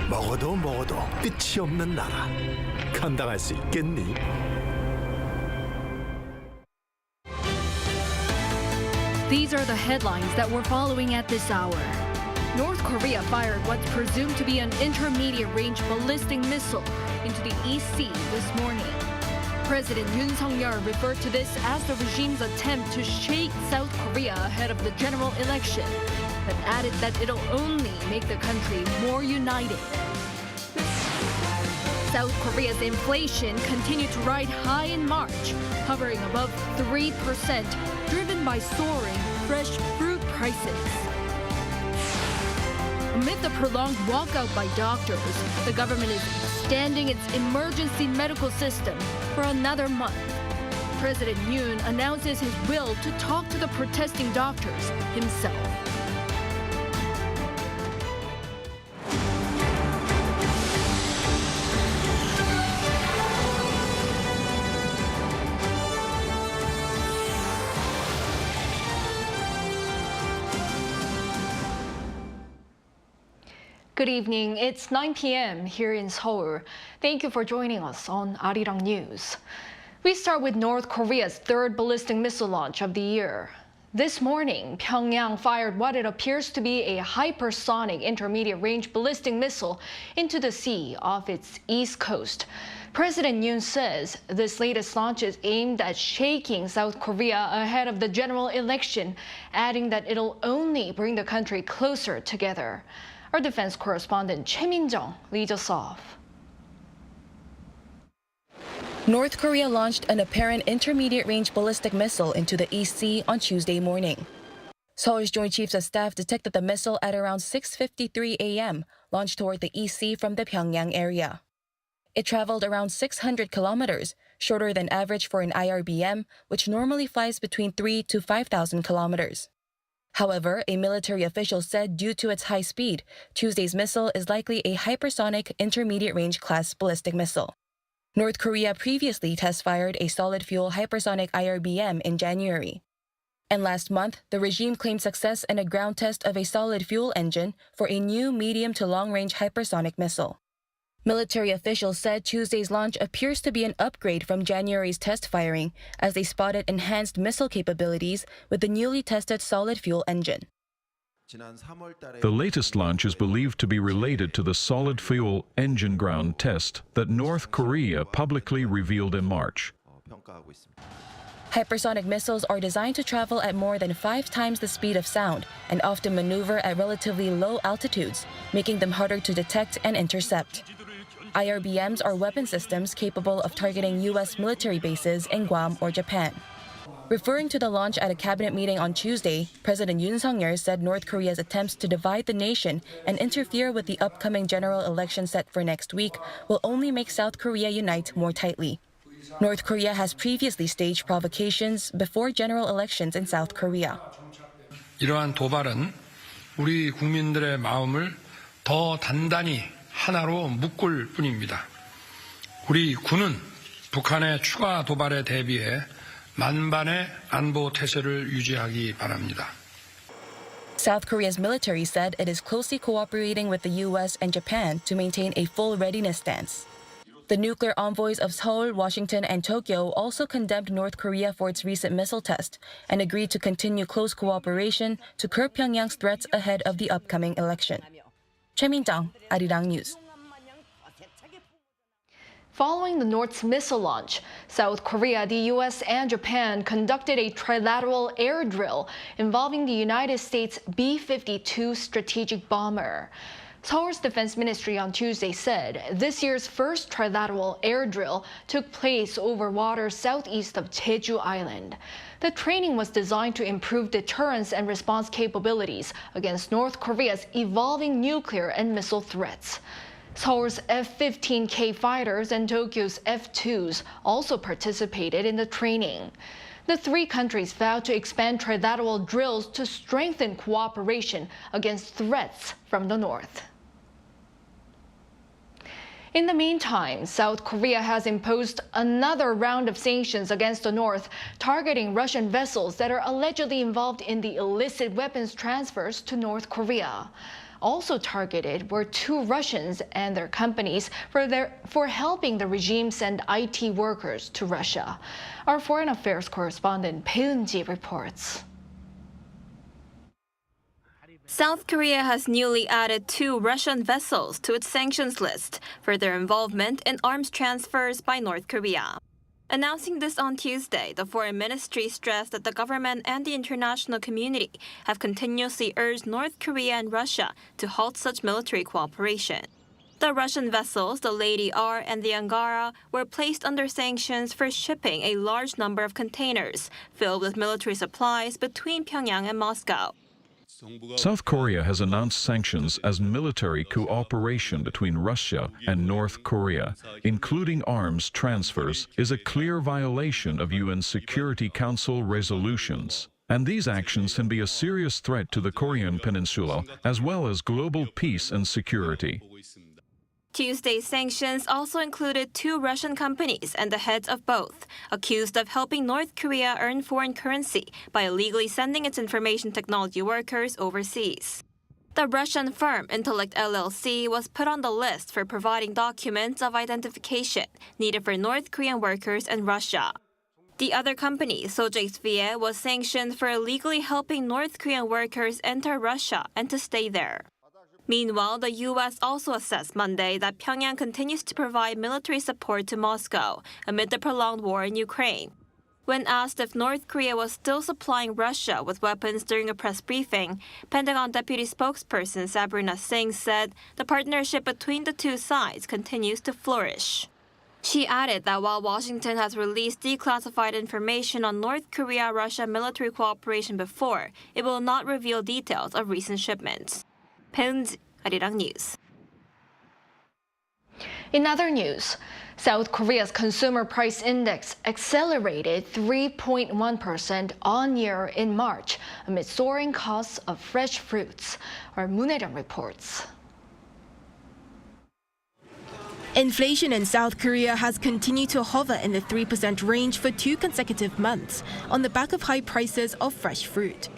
먹어도 끝이 없는 나라. 감당할 수 있겠니? These are the headlines that we're following at this hour. North Korea fired what's presumed to be an intermediate-range ballistic missile into the East Sea this morning. President Yoon referred to this as the regime's attempt to shake South Korea ahead of the general election, but added that it'll only make the country more united. South Korea's inflation continued to ride high in March, hovering above 3%, driven by soaring fresh fruit prices. Amid the prolonged walkout by doctors, the government is extending its emergency medical system for another month. President Yoon announces his will to talk to the protesting doctors himself. Good evening. It's 9 p.m. here in Seoul. Thank you for joining us on Arirang News. We start with North Korea's third ballistic missile launch of the year. This morning, Pyongyang fired what it appears to be a hypersonic intermediate-range ballistic missile into the sea off its east coast. President Yoon says this latest launch is aimed at shaking South Korea ahead of the general election, adding that it'll only bring the country closer together. Our defense correspondent Choi Min-jung leads us off. North Korea launched an apparent intermediate-range ballistic missile into the East Sea on Tuesday morning. Seoul's Joint Chiefs of Staff detected the missile at around 6:53 a.m., launched toward the East Sea from the Pyongyang area. It traveled around 600 kilometers, shorter than average for an IRBM, which normally flies between 3,000 to 5,000 kilometers. However, a military official said due to its high speed, Tuesday's missile is likely a hypersonic intermediate-range class ballistic missile. North Korea previously test-fired a solid-fuel hypersonic IRBM in January. And last month, the regime claimed success in a ground test of a solid-fuel engine for a new medium to long-range hypersonic missile. Military officials said Tuesday's launch appears to be an upgrade from January's test firing, as they spotted enhanced missile capabilities with the newly tested solid-fuel engine. The latest launch is believed to be related to the solid-fuel engine ground test that North Korea publicly revealed in March. Hypersonic missiles are designed to travel at more than 5 times the speed of sound and often maneuver at relatively low altitudes, making them harder to detect and intercept. IRBMs are weapon systems capable of targeting U.S. military bases in Guam or Japan. Referring to the launch at a cabinet meeting on Tuesday, President Yoon said North Korea's attempts to divide the nation and interfere with the upcoming general election set for next week will only make South Korea unite more tightly. North Korea has previously staged provocations before general elections in South Korea. 이러한 도발은 우리 국민들의 마음을 더 단단히 하나로 묶을 뿐입니다. 우리 군은 북한의 추가 도발에 대비해 만반의 안보 태세를 유지하기 바랍니다. South Korea's military said it is closely cooperating with the U.S. and Japan to maintain a full readiness stance. The nuclear envoys of Seoul, Washington, and Tokyo also condemned North Korea for its recent missile test and agreed to continue close cooperation to curb Pyongyang's threats ahead of the upcoming election. Choi Min-jung, Arirang News. Following the North's missile launch, South Korea, the U.S., and Japan conducted a trilateral air drill involving the United States B-52 strategic bomber. Seoul's Defense Ministry on Tuesday said this year's first trilateral air drill took place over waters southeast of Jeju Island. The training was designed to improve deterrence and response capabilities against North Korea's evolving nuclear and missile threats. Seoul's F-15K fighters and Tokyo's F-2s also participated in the training. The 3 countries vowed to expand trilateral drills to strengthen cooperation against threats from the North. In the meantime, South Korea has imposed another round of sanctions against the North, targeting Russian vessels that are allegedly involved in the illicit weapons transfers to North Korea. also targeted were 2 Russians and their companies for helping the regime send IT workers to Russia. Our foreign affairs correspondent Bae Eun-ji reports. South Korea has newly added 2 Russian vessels to its sanctions list for their involvement in arms transfers by North Korea. Announcing this on Tuesday, the foreign ministry stressed that the government and the international community have continuously urged North Korea and Russia to halt such military cooperation. The Russian vessels, the Lady R and the Angara, were placed under sanctions for shipping a large number of containers filled with military supplies between Pyongyang and Moscow. South Korea has announced sanctions as military cooperation between Russia and North Korea, including arms transfers, is a clear violation of UN Security Council resolutions. And these actions can be a serious threat to the Korean Peninsula, as well as global peace and security. Tuesday's sanctions also included 2 Russian companies and the heads of both, accused of helping North Korea earn foreign currency by illegally sending its information technology workers overseas. The Russian firm Intellect LLC was put on the list for providing documents of identification needed for North Korean workers in Russia. The other company, Sojeexvie, was sanctioned for illegally helping North Korean workers enter Russia and to stay there. Meanwhile, the U.S. also assessed Monday that Pyongyang continues to provide military support to Moscow amid the prolonged war in Ukraine. When asked if North Korea was still supplying Russia with weapons during a press briefing, Pentagon Deputy Spokesperson Sabrina Singh said the partnership between the 2 sides continues to flourish. She added that while Washington has released declassified information on North Korea-Russia military cooperation before, it will not reveal details of recent shipments. Bae Eun-ji, Arirang News. In other news, South Korea's consumer price index accelerated 3.1% on-year in March amid soaring costs of fresh fruits. Our Moon Hae-ryung reports. Inflation in South Korea has continued to hover in the 3% range for 2 consecutive months on the back of high prices of fresh fruit.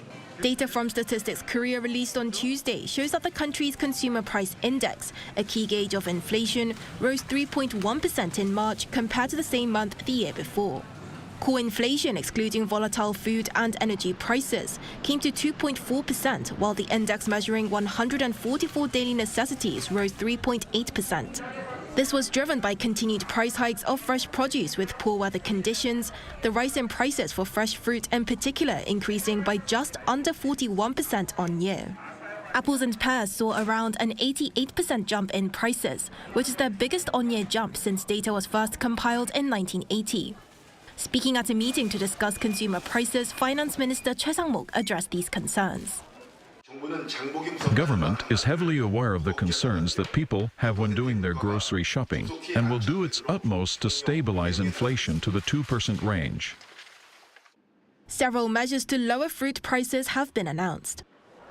Data from Statistics Korea released on Tuesday shows that the country's consumer price index, a key gauge of inflation, rose 3.1% in March compared to the same month the year before. Core inflation, excluding volatile food and energy prices, came to 2.4%, while the index measuring 144 daily necessities rose 3.8%. This was driven by continued price hikes of fresh produce with poor weather conditions, the rise in prices for fresh fruit in particular increasing by just under 41% on year. Apples and pears saw around an 88% jump in prices, which is their biggest on-year jump since data was first compiled in 1980. Speaking at a meeting to discuss consumer prices, Finance Minister Choi Sang-mok addressed these concerns. Government is heavily aware of the concerns that people have when doing their grocery shopping and will do its utmost to stabilize inflation to the 2% range. Several measures to lower fruit prices have been announced.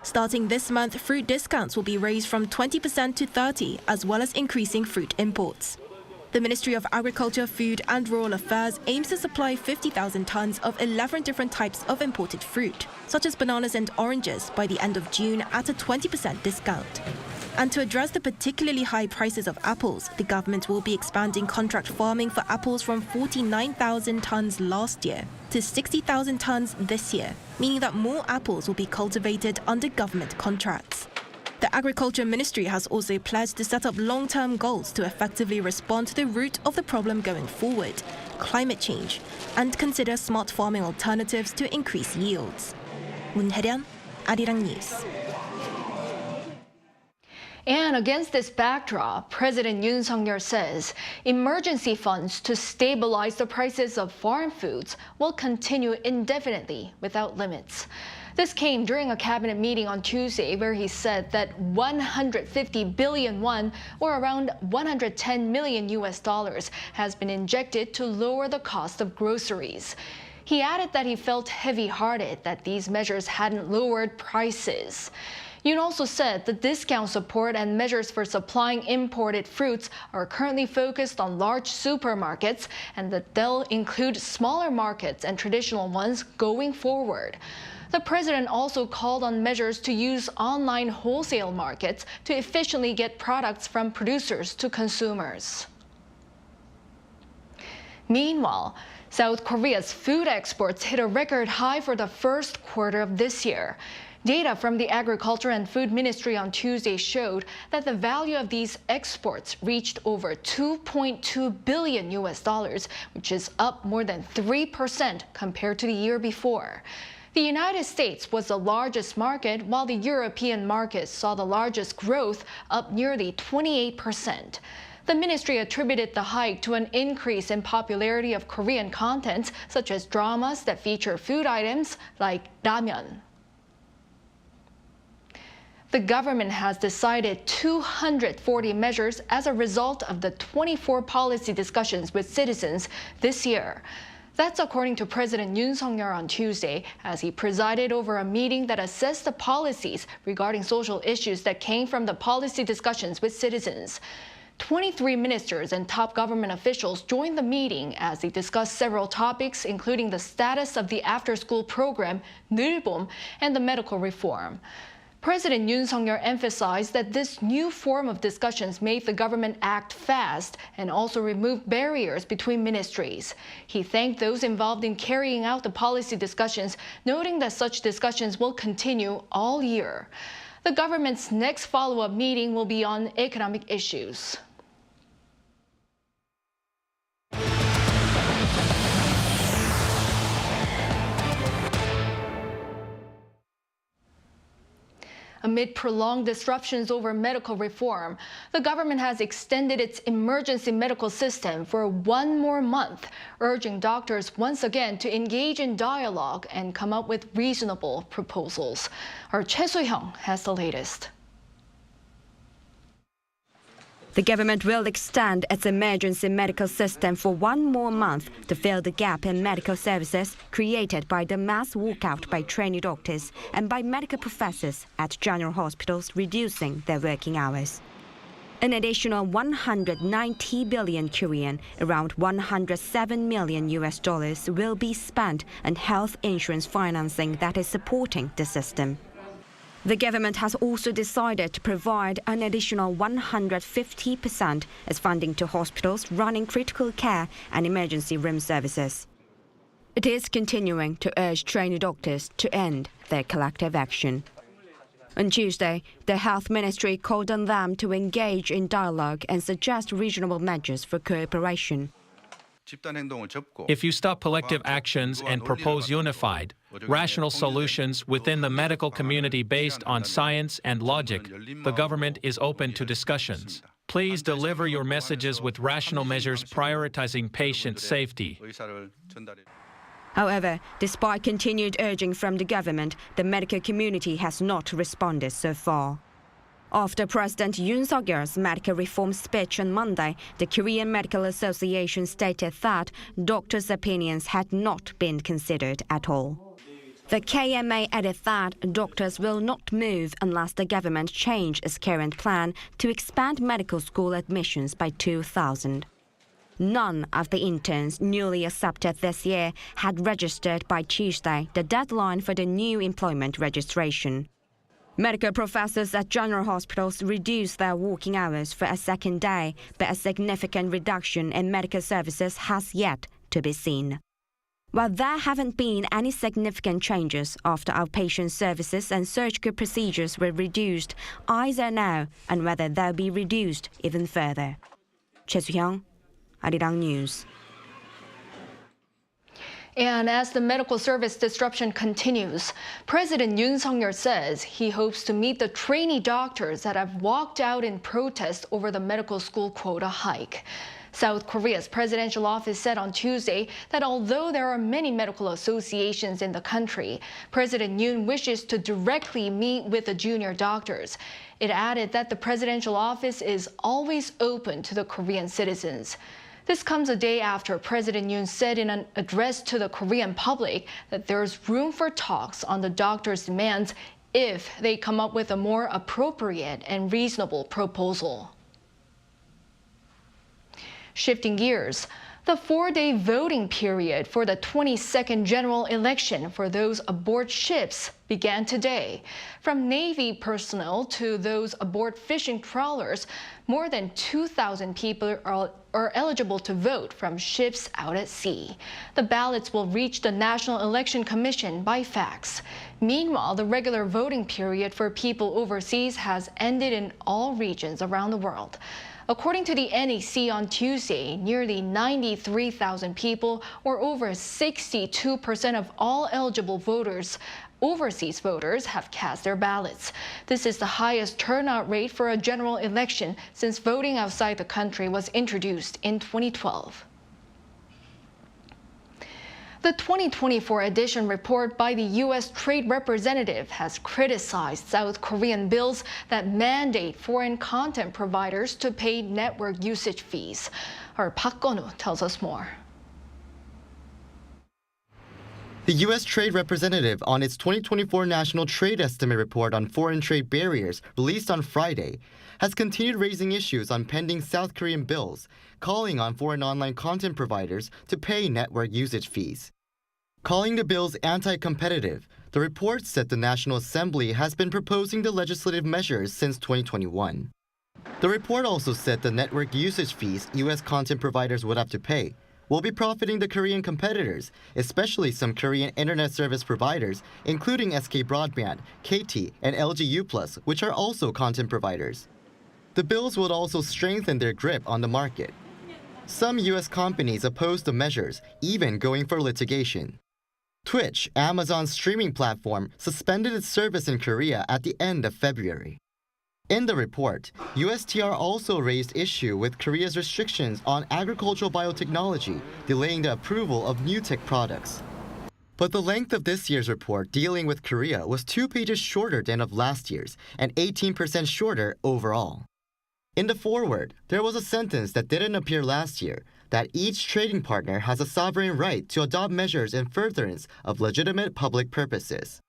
Starting this month, fruit discounts will be raised from 20% to 30%, as well as increasing fruit imports. The Ministry of Agriculture, Food and Rural Affairs aims to supply 50,000 tons of 11 different types of imported fruit, such as bananas and oranges, by the end of June at a 20% discount. And to address the particularly high prices of apples, the government will be expanding contract farming for apples from 49,000 tons last year to 60,000 tons this year, meaning that more apples will be cultivated under government contracts. The Agriculture Ministry has also pledged to set up long-term goals to effectively respond to the root of the problem going forward, climate change, and consider smart farming alternatives to increase yields. Moon Hae-ryung, Arirang News. And against this backdrop, President Yoon says emergency funds to stabilize the prices of foreign foods will continue indefinitely without limits. This came during a cabinet meeting on Tuesday where he said that 150 billion won, or around $110 million has been injected to lower the cost of groceries. He added that he felt heavy-hearted that these measures hadn't lowered prices. Yoon also said the discount support and measures for supplying imported fruits are currently focused on large supermarkets and that they'll include smaller markets and traditional ones going forward. The president also called on measures to use online wholesale markets to efficiently get products from producers to consumers. Meanwhile, South Korea's food exports hit a record high for the first quarter of this year. Data from the Agriculture and Food Ministry on Tuesday showed that the value of these exports reached over $2.2 billion, which is up more than 3% compared to the year before. The United States was the largest market, while the European market saw the largest growth, up nearly 28%. The ministry attributed the hike to an increase in popularity of Korean content, such as dramas that feature food items like ramyeon. The government has decided 240 measures as a result of the 24 policy discussions with citizens this year. That's according to President Yoon on Tuesday, as he presided over a meeting that assessed the policies regarding social issues that came from the policy discussions with citizens. 23 ministers and top government officials joined the meeting as they discussed several topics, including the status of the after-school program, 늘봄, and the medical reform. President Yoon emphasized that this new form of discussions made the government act fast and also removed barriers between ministries. He thanked those involved in carrying out the policy discussions, noting that such discussions will continue all year. The government's next follow-up meeting will be on economic issues. Amid prolonged disruptions over medical reform, the government has extended its emergency medical system for 1 more month, urging doctors once again to engage in dialogue and come up with reasonable proposals. Our Choi Soo-hyung has the latest. The government will extend its emergency medical system for 1 more month to fill the gap in medical services created by the mass walkout by trainee doctors and by medical professors at general hospitals reducing their working hours. An additional 190 billion Korean, around $107 million will be spent on health insurance financing that is supporting the system. The government has also decided to provide an additional 150% as funding to hospitals running critical care and emergency room services. It is continuing to urge trainee doctors to end their collective action. On Tuesday, the Health Ministry called on them to engage in dialogue and suggest reasonable measures for cooperation. If you stop collective actions and propose unified, rational solutions within the medical community based on science and logic, the government is open to discussions. Please deliver your messages with rational measures prioritizing patient safety. However, despite continued urging from the government, the medical community has not responded so far. After President Yoon's medical reform speech on Monday, the Korean Medical Association stated that doctors' opinions had not been considered at all. The KMA added that doctors will not move unless the government changes its current plan to expand medical school admissions by 2,000. None of the interns newly accepted this year had registered by Tuesday, the deadline for the new employment registration. Medical professors at general hospitals reduced their working hours for a second day, but a significant reduction in medical services has yet to be seen. While there haven't been any significant changes after outpatient services and surgical procedures were reduced, eyes are now on whether they'll be reduced even further. Choi Soo-hyung, Arirang News. And as the medical service disruption continues, President Yoon says he hopes to meet the trainee doctors that have walked out in protest over the medical school quota hike. South Korea's presidential office said on Tuesday that although there are many medical associations in the country, President Yoon wishes to directly meet with the junior doctors. It added that the presidential office is always open to the Korean citizens. This comes a day after President Yoon said in an address to the Korean public that there's room for talks on the doctors' demands if they come up with a more appropriate and reasonable proposal. Shifting gears, The 4-day voting period for the 22nd general election for those aboard ships began today. From Navy personnel to those aboard fishing trawlers, more than 2,000 people are eligible to vote from ships out at sea. The ballots will reach the National Election Commission by fax. Meanwhile, the regular voting period for people overseas has ended in all regions around the world. According to the NEC on Tuesday, nearly 93,000 people, or over 62% of all eligible overseas voters, have cast their ballots. This is the highest turnout rate for a general election since voting outside the country was introduced in 2012. The 2024 edition report by the U.S. Trade Representative has criticized South Korean bills that mandate foreign content providers to pay network usage fees. Our Park Gun-woo tells us more. The U.S. Trade Representative on its 2024 National Trade Estimate Report on Foreign Trade Barriers, released on Friday, has continued raising issues on pending South Korean bills, calling on foreign online content providers to pay network usage fees. Calling the bills anti-competitive, the report said the National Assembly has been proposing the legislative measures since 2021. The report also said the network usage fees U.S. content providers would have to pay will be profiting the Korean competitors, especially some Korean internet service providers, including SK Broadband, KT, and LG U+, which are also content providers. The bills would also strengthen their grip on the market. Some U.S. companies opposed the measures, even going for litigation. Twitch, Amazon's streaming platform, suspended its service in Korea at the end of February. In the report, USTR also raised issue with Korea's restrictions on agricultural biotechnology, delaying the approval of new tech products. But the length of this year's report dealing with Korea was 2 pages shorter than of last year's and 18% shorter overall. In the foreword, there was a sentence that didn't appear last year, that each trading partner has a sovereign right to adopt measures in furtherance of legitimate public purposes.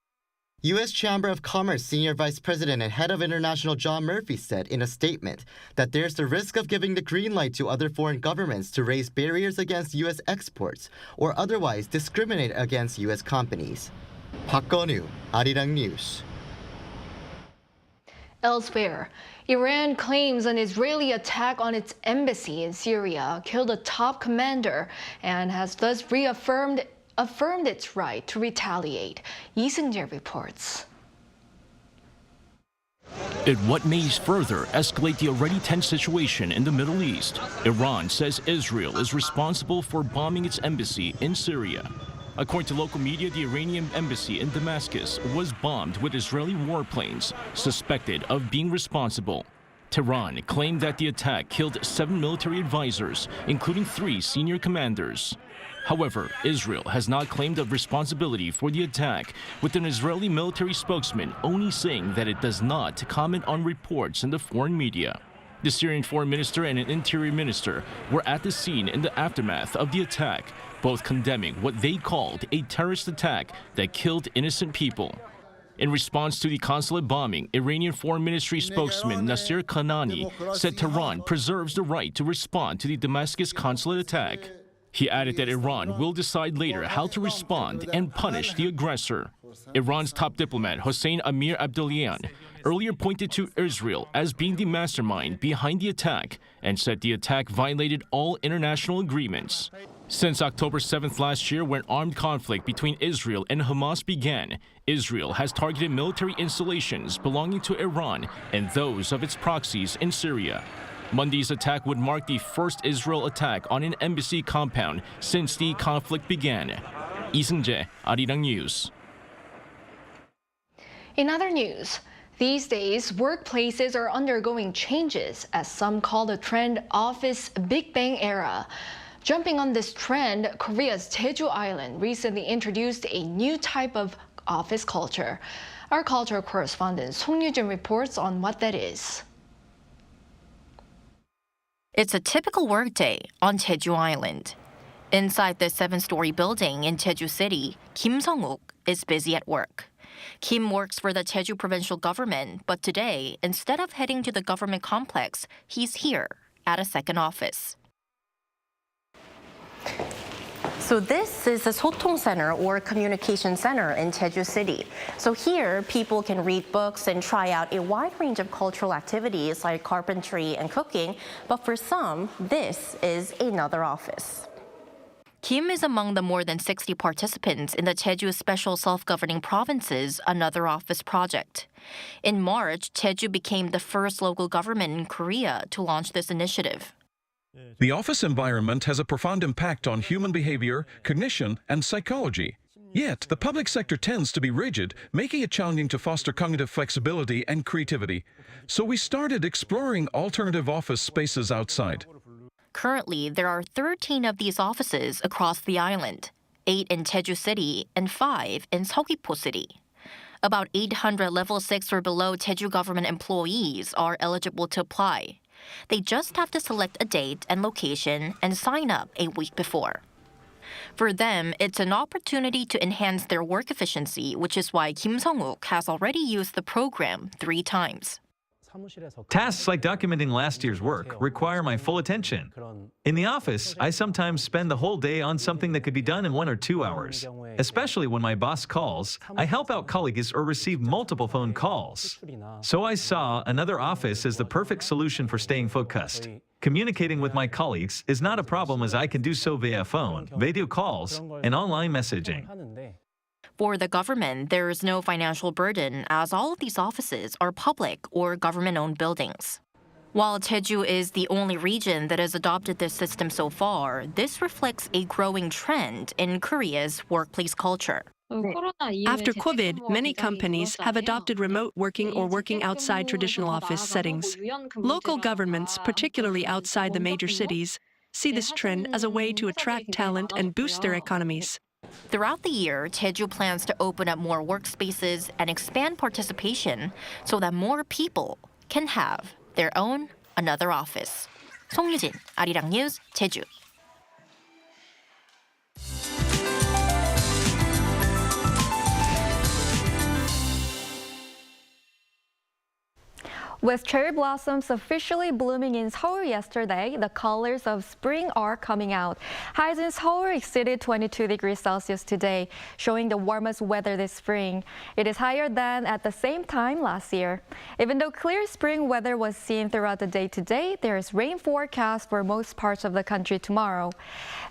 U.S. Chamber of Commerce Senior Vice President and Head of International John Murphy said in a statement that there's the risk of giving the green light to other foreign governments to raise barriers against U.S. exports or otherwise discriminate against U.S. companies. Park Gun-woo, Arirang News. Elsewhere, Iran claims an Israeli attack on its embassy in Syria killed a top commander and has thus affirmed its right to retaliate. Lee Seung-jae reports. In what may further escalate the already tense situation in the Middle East, Iran says Israel is responsible for bombing its embassy in Syria. According to local media, the Iranian embassy in Damascus was bombed with Israeli warplanes, suspected of being responsible. Tehran claimed that the attack killed 7 military advisors, including 3 senior commanders. However, Israel has not claimed a responsibility for the attack, with an Israeli military spokesman only saying that it does not comment on reports in the foreign media. The Syrian foreign minister and an interior minister were at the scene in the aftermath of the attack, both condemning what they called a terrorist attack that killed innocent people. In response to the consulate bombing, Iranian Foreign Ministry spokesman Nasser Kanani said Tehran preserves the right to respond to the Damascus consulate attack. He added that Iran will decide later how to respond and punish the aggressor. Iran's top diplomat Hossein Amir Abdollahian earlier pointed to Israel as being the mastermind behind the attack and said the attack violated all international agreements. Since October 7th last year, when armed conflict between Israel and Hamas began, Israel has targeted military installations belonging to Iran and those of its proxies in Syria. Monday's attack would mark the first Israel attack on an embassy compound since the conflict began. Lee Seung-jae, Arirang News. In other news, these days, workplaces are undergoing changes, as some call the trend Office Big Bang era. Jumping on this trend, Korea's Jeju Island recently introduced a new type of office culture. Our culture correspondent Song Yu-jin reports on what that is. It's a typical workday on Jeju Island. Inside the 7-story building in Jeju City, Kim Sung-wook is busy at work. Kim works for the Jeju provincial government, but today, instead of heading to the government complex, he's here at a second office. So this is a 소통 center or communication center in Jeju City. So here, people can read books and try out a wide range of cultural activities like carpentry and cooking, but for some, this is another office. Kim is among the more than 60 participants in the Jeju Special Self-Governing Province's Another Office project. In March, Jeju became the first local government in Korea to launch this initiative. The office environment has a profound impact on human behavior, cognition, and psychology. Yet, the public sector tends to be rigid, making it challenging to foster cognitive flexibility and creativity. So we started exploring alternative office spaces outside. Currently, there are 13 of these offices across the island, 8 in Jeju City and 5 in Seogwipo City. About 800 level 6 or below Jeju government employees are eligible to apply. They just have to select a date and location and sign up a week before. For them, it's an opportunity to enhance their work efficiency, which is why Kim Sung-wook has already used the program 3 times. Tasks like documenting last year's work require my full attention. In the office, I sometimes spend the whole day on something that could be done in 1 or 2 hours. Especially when my boss calls, I help out colleagues or receive multiple phone calls. So I saw another office as the perfect solution for staying focused. Communicating with my colleagues is not a problem as I can do so via phone, video calls, and online messaging. For the government, there is no financial burden as all of these offices are public or government-owned buildings. While Jeju is the only region that has adopted this system so far, this reflects a growing trend in Korea's workplace culture. After COVID, many companies have adopted remote working or working outside traditional office settings. Local governments, particularly outside the major cities, see this trend as a way to attract talent and boost their economies. Throughout the year, Jeju plans to open up more workspaces and expand participation so that more people can have their own another office. 송유진, 아리랑 뉴스, 제주. With cherry blossoms officially blooming in Seoul yesterday, the colors of spring are coming out. Highs in Seoul exceeded 22 degrees Celsius today, showing the warmest weather this spring. It is higher than at the same time last year. Even though clear spring weather was seen throughout the day today, there is rain forecast for most parts of the country tomorrow.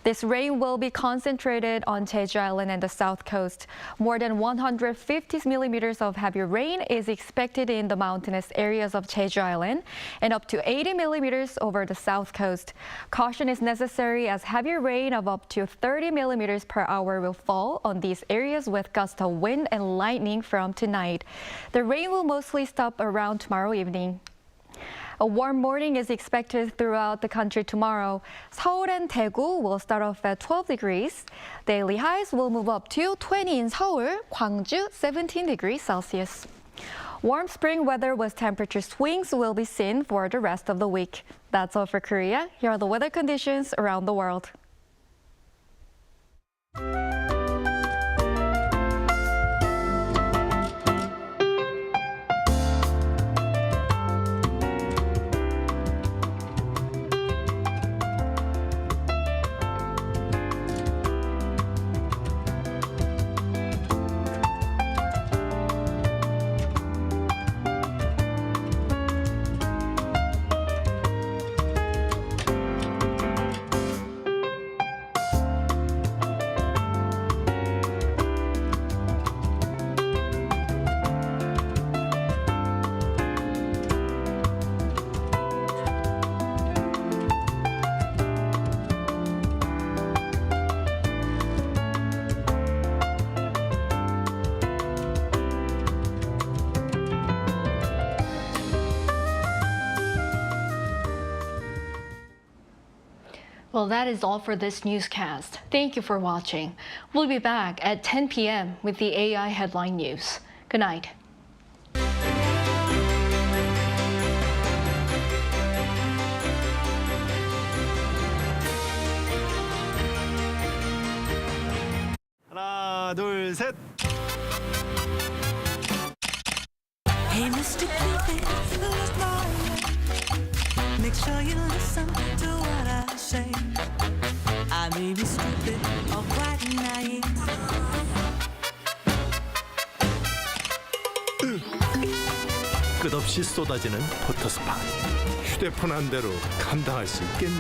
This rain will be concentrated on Jeju Island and the south coast. More than 150 millimeters of heavy rain is expected in the mountainous areas of Jeju Island and up to 80 millimeters over the south coast. Caution is necessary as heavy rain of up to 30 millimeters per hour will fall on these areas with gusts of wind and lightning from tonight. The rain will mostly stop around tomorrow evening. A warm morning is expected throughout the country tomorrow. Seoul and Daegu will start off at 12 degrees. Daily highs will move up to 20 in Seoul, Gwangju 17 degrees Celsius. Warm spring weather with temperature swings will be seen for the rest of the week. That's all for Korea. Here are the weather conditions around the world. Well, that is all for this newscast. Thank you for watching. We'll be back at 10 p.m. with the AI headline news. Good night. 하나, 둘, 셋. Hey, Mr. Cupid, look my way. Make sure you listen to what I say. I may be stupid or 끝없이 쏟아지는 포토스팟. 휴대폰 한 대로 감당할 수 있겠니?